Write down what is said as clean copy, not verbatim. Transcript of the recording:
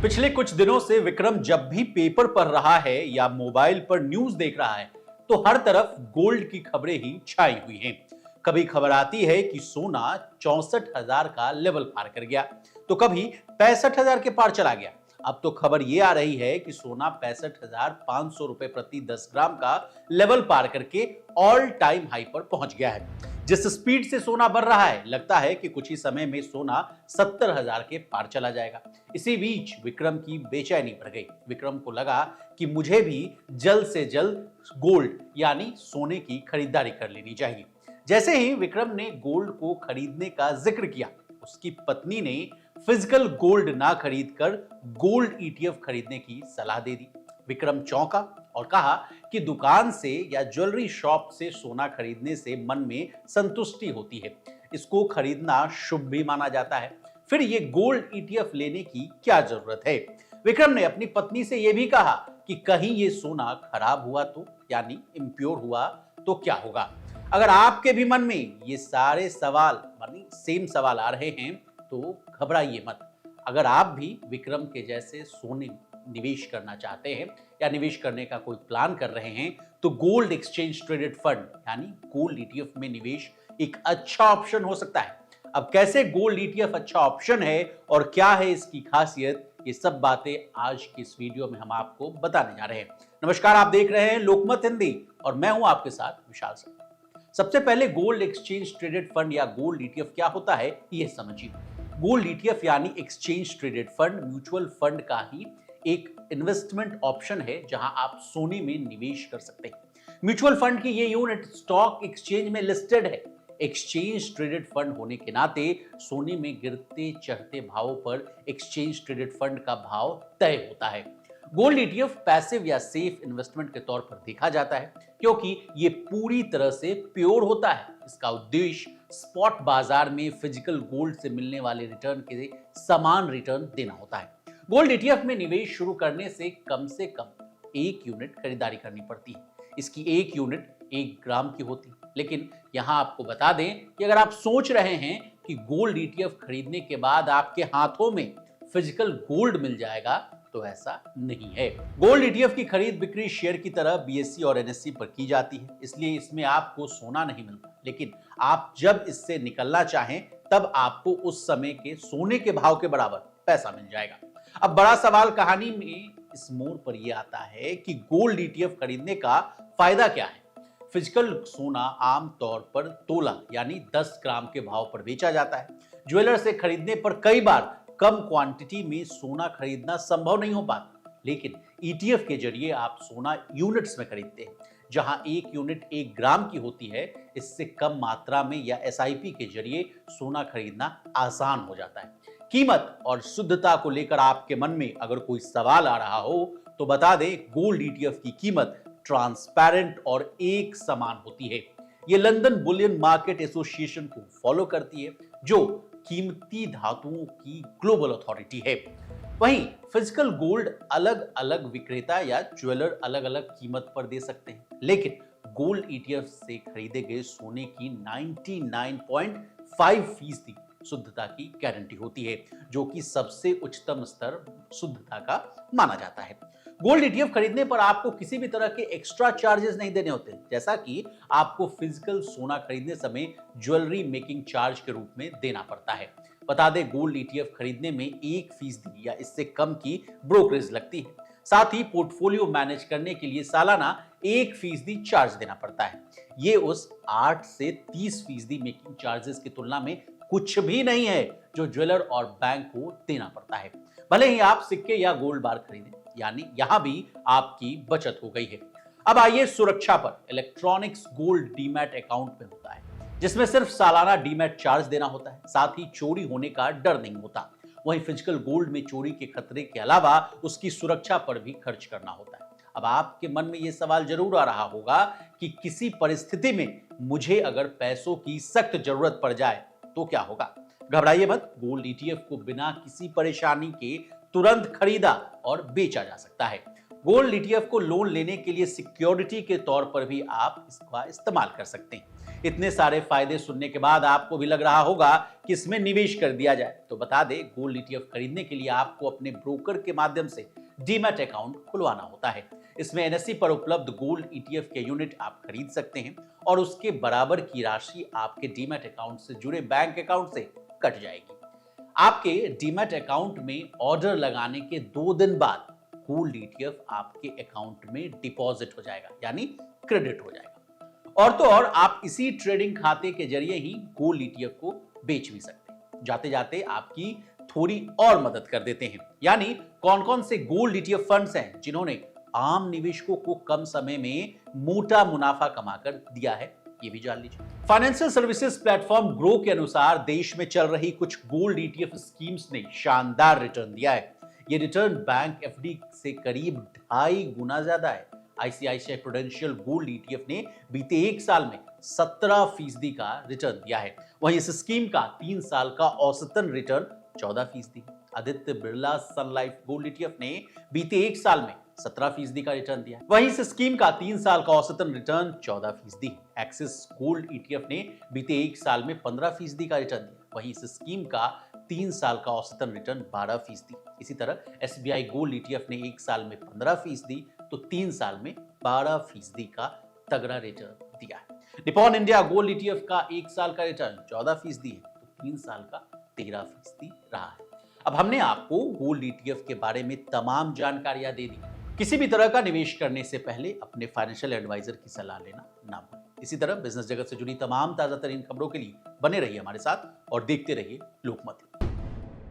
पिछले कुछ दिनों से विक्रम जब भी पेपर पढ़ रहा है या मोबाइल पर न्यूज देख रहा है तो हर तरफ गोल्ड की खबरें ही छाई हुई हैं। कभी खबर आती है कि सोना 64,000 का लेवल पार कर गया, तो कभी 65,000 के पार चला गया। अब तो खबर ये आ रही है कि सोना 65,500 रुपए प्रति 10 ग्राम का लेवल पार करके ऑल टाइम हाई पर पहुंच गया है। जिस स्पीड से सोना बढ़ रहा है, लगता है कि कुछ ही समय में सोना 70,000 के पार चला जाएगा। इसी बीच विक्रम की बेचैनी बढ़ गई। विक्रम को लगा कि मुझे भी जल्द से जल्द गोल्ड यानी सोने की खरीदारी कर लेनी चाहिए। जैसे ही विक्रम ने गोल्ड को खरीदने का जिक्र किया, उसकी पत्नी ने फिजिकल गोल्ड ना खरीदकर गोल्ड ईटीएफ खरीदने की सलाह दे दी। विक्रम चौंका और कहा कि दुकान से या ज्वेलरी शॉप से सोना खरीदने से मन में संतुष्टि होती है, इसको खरीदना शुभ भी माना जाता है, फिर ये गोल्ड ईटीएफ लेने की क्या जरूरत है। विक्रम ने अपनी पत्नी से यह भी कहा कि कहीं ये सोना खराब हुआ तो, यानी इम्प्योर हुआ तो क्या होगा। अगर आपके भी मन में ये सारे सवाल यानी सेम सवाल आ रहे हैं तो घबराइए मत। अगर आप भी विक्रम के जैसे सोने निवेश करना चाहते हैं या निवेश करने का कोई प्लान कर रहे हैं, तो गोल्ड एक्सचेंज ट्रेडेड फंड यानी गोल्ड ईटीएफ में निवेश एक अच्छा ऑप्शन हो सकता है। अब कैसे गोल्ड ईटीएफ अच्छा ऑप्शन है और क्या है इसकी खासियत, ये सब बातें आज की इस वीडियो में हम आपको बताने जा रहे हैं। नमस्कार, आप देख रहे हैं लोकमत हिंदी और मैं हूं आपके साथ विशाल सिंह। सबसे पहले गोल्ड एक्सचेंज ट्रेडेड फंड या गोल्ड ईटीएफ क्या होता है ये समझिए। गोल्ड ईटीएफ यानी exchange traded fund mutual fund का ही एक इन्वेस्टमेंट ऑप्शन है जहां आप सोने में निवेश कर सकते हैं। म्यूचुअल फंड की ये यूनिट स्टॉक एक्सचेंज में लिस्टेड है। एक्सचेंज ट्रेडेड फंड होने के नाते सोने में गिरते चढ़ते भावों पर एक्सचेंज ट्रेडेड फंड का भाव तय होता है। गोल्ड ईटीएफ पैसिव या सेफ इन्वेस्टमेंट के तौर पर देखा जाता है क्योंकि ये पूरी तरह से प्योर होता है। इसका उद्देश्य स्पॉट बाजार में फिजिकल गोल्ड से मिलने वाले रिटर्न के समान रिटर्न देना होता है। गोल्ड ईटीएफ में निवेश शुरू करने से कम 1 यूनिट खरीदारी करनी पड़ती है। इसकी 1 यूनिट 1 ग्राम की होती है। लेकिन यहां आपको बता दें कि अगर आप सोच रहे हैं कि गोल्ड ईटीएफ खरीदने के बाद आपके हाथों में फिजिकल गोल्ड मिल जाएगा, तो ऐसा नहीं है। गोल्ड ईटीएफ की खरीद बिक्री शेयर की तरह बीएसई और एनएसई पर की जाती है, इसलिए इसमें आपको सोना नहीं मिलता। लेकिन आप जब इससे निकलना चाहें तब आपको उस समय के सोने के भाव के बराबर पैसा मिल जाएगा। अब बड़ा सवाल कहानी में इस मोड़ पर यह आता है कि गोल्ड ईटीएफ खरीदने का फायदा क्या है। फिजिकल सोना आमतौर पर तोला यानी 10 ग्राम के भाव पर बेचा जाता है। ज्वेलर से खरीदने पर कई बार कम क्वांटिटी में सोना खरीदना संभव नहीं हो पाता, लेकिन ईटीएफ के जरिए आप सोना यूनिट्स में खरीदते हैं, जहां 1 यूनिट 1 ग्राम की होती है। इससे कम मात्रा में या एसआईपी के जरिए सोना खरीदना आसान हो जाता है। कीमत और शुद्धता को लेकर आपके मन में अगर कोई सवाल आ रहा हो तो बता दें, गोल्ड ईटीएफ की कीमत ट्रांसपेरेंट और एक समान होती है। ये लंदन बुलियन मार्केट एसोसिएशन को फॉलो करती है, जो कीमती धातुओं की ग्लोबल अथॉरिटी है। वहीं फिजिकल गोल्ड अलग अलग विक्रेता या ज्वेलर अलग अलग कीमत पर दे सकते हैं, लेकिन गोल्ड ईटीएफ से खरीदे गए सोने की 99.5% शुद्धता की गारंटी होती है, जो कि सबसे उच्चतम स्तर शुद्धता का माना जाता है। गोल्ड ईटीएफ खरीदने पर आपको किसी भी तरह के एक्स्ट्रा चार्जेस नहीं देने होते, जैसा कि आपको फिजिकल सोना खरीदने समय ज्वेलरी मेकिंग चार्ज के रूप में देना पड़ता है। बता दें, गोल्ड ईटीएफ खरीदने में 1% या इससे कम की ब्रोकरेज लगती है। साथ ही पोर्टफोलियो मैनेज करने के लिए सालाना 1% चार्ज देना पड़ता है। ये उस 8 से 30% मेकिंग चार्जेस की तुलना में कुछ भी नहीं है जो ज्वेलर और बैंक को देना पड़ता है। भले ही आप सिक्के या गोल्ड बार खरीदें, यानी यहां भी आपकी बचत हो गई है। अब आइए सुरक्षा पर। इलेक्ट्रॉनिक्स गोल्ड डीमैट अकाउंट में होता है, जिसमें सिर्फ सालाना डीमैट चार्ज देना होता है। साथ ही चोरी होने का डर नहीं होता। वहीं फिजिकल गोल्ड में चोरी के खतरे के अलावा उसकी सुरक्षा पर भी खर्च करना होता है। अब आपके मन में यह सवाल जरूर आ रहा होगा कि किसी परिस्थिति में मुझे अगर पैसों की सख्त जरूरत पड़ जाए तो क्या होगा। घबराइए मत, गोल्ड ईटीएफ को बिना किसी परेशानी के तुरंत खरीदा और बेचा जा सकता है। गोल्ड ईटीएफ को लोन लेने के लिए सिक्योरिटी के तौर पर भी आप इसका इस्तेमाल कर सकते हैं। इतने सारे फायदे सुनने के बाद आपको भी लग रहा होगा कि इसमें निवेश कर दिया जाए। तो बता दें, गोल्ड ईटीएफ खरीदने के लिए आपको अपने ब्रोकर के माध्यम से डीमैट अकाउंट खुलवाना होता है। इसमें एनएसई पर उपलब्ध गोल्ड ईटीएफ के यूनिट आप खरीद सकते हैं और उसके बराबर की राशि आपके डीमैट अकाउंट से जुड़े बैंक अकाउंट से कट जाएगी। आपके डीमैट अकाउंट में ऑर्डर लगाने के 2 दिन बाद गोल्ड ईटीएफ आपके अकाउंट में डिपॉजिट हो जाएगा, यानी क्रेडिट हो जाएगा। और तो और आप इसी ट्रेडिंग खाते के जरिए ही गोल्ड ईटीएफ को बेच भी सकते हैं। जाते जाते आपकी थोड़ी और मदद कर देते हैं, यानी कौन कौन से गोल्ड ईटीएफ फंड्स हैं जिन्होंने आम निवेशकों को कम समय में मोटा मुनाफा कमाकर दिया है, ये भी जान लीजिए। फाइनेंशियल सर्विसेज प्लेटफॉर्म ग्रो के अनुसार देश में चल रही कुछ गोल्ड ईटीएफ स्कीम्स ने शानदार रिटर्न दिया है। ये रिटर्न बैंक एफडी से करीब 2.5 गुना ज्यादा है। आईसीआईसीआई प्रूडेंशियल गोल्ड ईटीएफ ने बीते 1 साल में 17% का रिटर्न दिया है। वहीं इस स्कीम का 3 साल का औसतन रिटर्न 14%। आदित्य बिरला सन लाइफ गोल्ड ईटीएफ ने बीते 1 साल में 17% का रिटर्न दिया। वहीं इस स्कीम का 3 साल का औसतन रिटर्न 14% है। एक्सिस गोल्ड ईटीएफ ने बीते 1 साल में 15% का रिटर्न दिया। वहीं इस स्कीम का 3 साल का औसतन रिटर्न 12%। इसी तरह एसबीआई गोल्ड ईटीएफ ने 1 साल में 15% तो 3 साल में 12% का तगड़ा रिटर्न दिया है। निपॉन इंडिया गोल्ड ईटीएफ का 1 साल का रिटर्न 14% है तो 3 साल का 13% रहा है। अब हमने आपको गोल्ड ईटीएफ के बारे में तमाम जानकारियां दे दी। किसी भी तरह का निवेश करने से पहले अपने फाइनेंशियल एडवाइजर की सलाह लेना ना भूलें। इसी तरह बिजनेस जगत से जुड़ी तमाम ताजा तरीन खबरों के लिए बने रहिए हमारे साथ और देखते रहिए लोकमत।